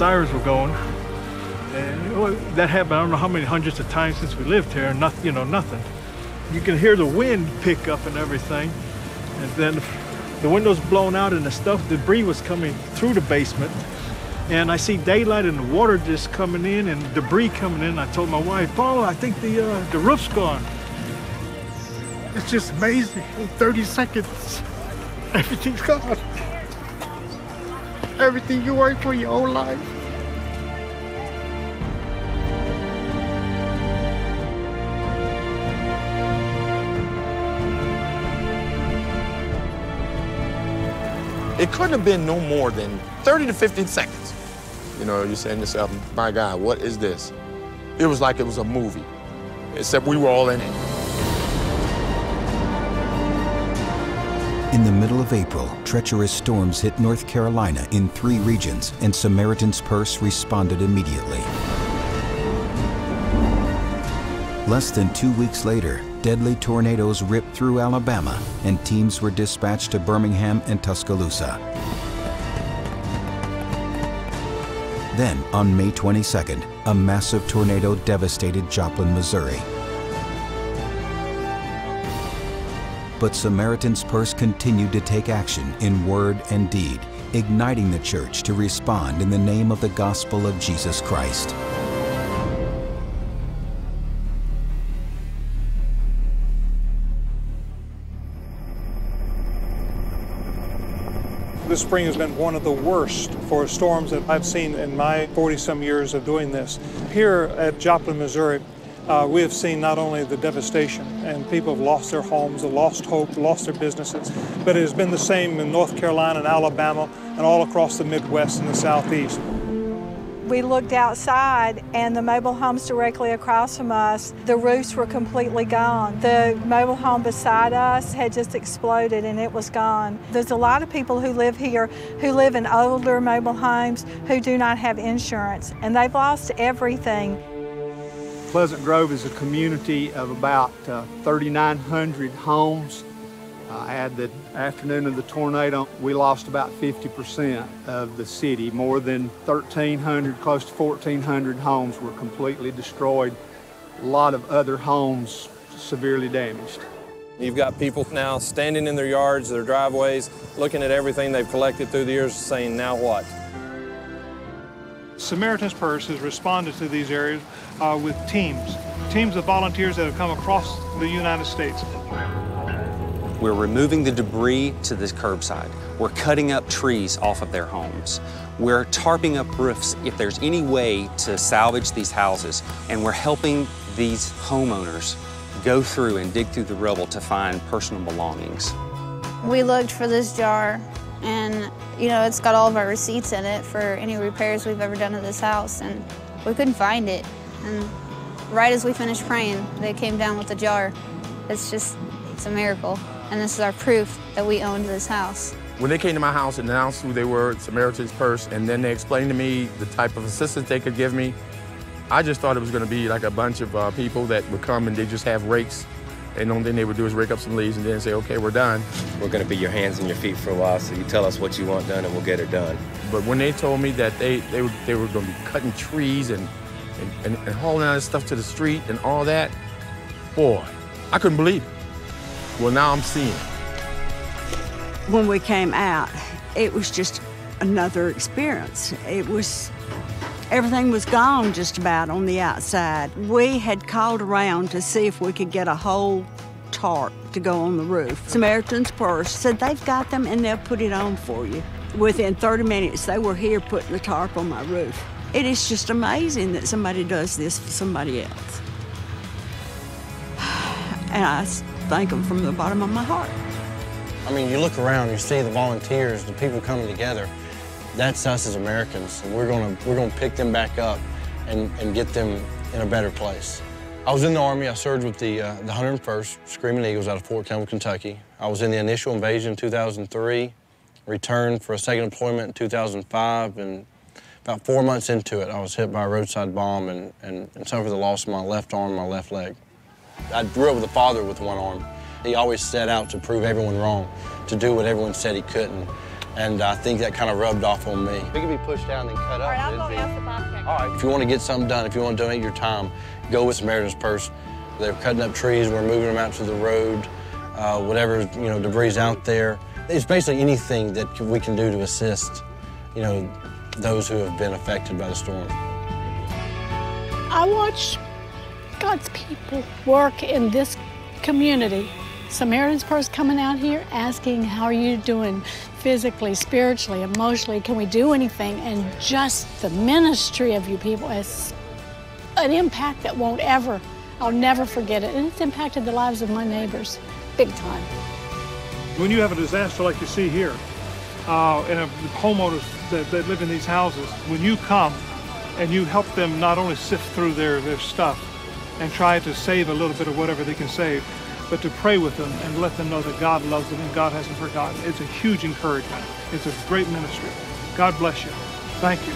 sirens were going. And that happened, I don't know how many hundreds of times since we lived here, and nothing, nothing. You can hear the wind pick up and everything. And then the windows blown out and the debris was coming through the basement. And I see daylight and the water just coming in and debris coming in. I told my wife, Paula, I think the roof's gone. It's just amazing. In 30 seconds, everything's gone. Everything you worked for your whole life. It couldn't have been no more than 30 to 15 seconds. You're saying to yourself, my God, what is this? It was like it was a movie, except we were all in it. In the middle of April, treacherous storms hit North Carolina in 3 regions, and Samaritan's Purse responded immediately. Less than 2 weeks later, deadly tornadoes ripped through Alabama, and teams were dispatched to Birmingham and Tuscaloosa. Then, on May 22nd, a massive tornado devastated Joplin, Missouri. But Samaritan's Purse continued to take action in word and deed, igniting the church to respond in the name of the gospel of Jesus Christ. This spring has been one of the worst for storms that I've seen in my 40-some years of doing this. Here at Joplin, Missouri, we have seen not only the devastation, and people have lost their homes, have lost hope, lost their businesses, but it has been the same in North Carolina and Alabama and all across the Midwest and the Southeast. We looked outside, and the mobile homes directly across from us, the roofs were completely gone. The mobile home beside us had just exploded, and it was gone. There's a lot of people who live here who live in older mobile homes who do not have insurance, and they've lost everything. Pleasant Grove is a community of about 3,900 homes. At the afternoon of the tornado, we lost about 50% of the city. More than 1,300, close to 1,400 homes were completely destroyed. A lot of other homes severely damaged. You've got people now standing in their yards, their driveways, looking at everything they've collected through the years, saying, now what? Samaritan's Purse has responded to these areas with teams of volunteers that have come across the United States. We're removing the debris to the curbside. We're cutting up trees off of their homes. We're tarping up roofs if there's any way to salvage these houses. And we're helping these homeowners go through and dig through the rubble to find personal belongings. We looked for this jar, and it's got all of our receipts in it for any repairs we've ever done to this house, and we couldn't find it. And right as we finished praying, they came down with the jar. It's a miracle. And this is our proof that we owned this house. When they came to my house and announced who they were, Samaritan's Purse, and then they explained to me the type of assistance they could give me, I just thought it was going to be like a bunch of people that would come and they just have rakes, and the only thing they would do is rake up some leaves and then say, okay, we're done. We're going to be your hands and your feet for a while, so you tell us what you want done and we'll get it done. But when they told me that they were going to be cutting trees and hauling out stuff to the street and all that, boy, I couldn't believe it. Well, now I'm seeing it. When we came out, it was just another experience. Everything was gone just about on the outside. We had called around to see if we could get a whole tarp to go on the roof. Samaritan's Purse said they've got them and they'll put it on for you. Within 30 minutes, they were here putting the tarp on my roof. It is just amazing that somebody does this for somebody else. And I thank them from the bottom of my heart. I mean, you look around, you see the volunteers, the people coming together. That's us as Americans, and we're gonna pick them back up and get them in a better place. I was in the Army. I served with the 101st Screaming Eagles out of Fort Campbell, Kentucky. I was in the initial invasion in 2003, returned for a second deployment in 2005, and about 4 months into it, I was hit by a roadside bomb and suffered the loss of my left arm and my left leg. I grew up with a father with one arm. He always set out to prove everyone wrong, to do what everyone said he couldn't. And I think that kind of rubbed off on me. It could be pushed down and cut up. All right, I'll go ask the Bobcat. All right, if you want to get something done, if you want to donate your time, go with Samaritan's Purse. They're cutting up trees, we're moving them out to the road, whatever, debris out there. It's basically anything that we can do to assist, those who have been affected by the storm. I watch God's people work in this community. Samaritan's Purse coming out here asking, how are you doing physically, spiritually, emotionally? Can we do anything? And just the ministry of you people has an impact that I'll never forget it. And it's impacted the lives of my neighbors big time. When you have a disaster like you see here, and homeowners that live in these houses, when you come and you help them not only sift through their stuff and try to save a little bit of whatever they can save, but to pray with them and let them know that God loves them and God hasn't forgotten. It's a huge encouragement. It's a great ministry. God bless you. Thank you.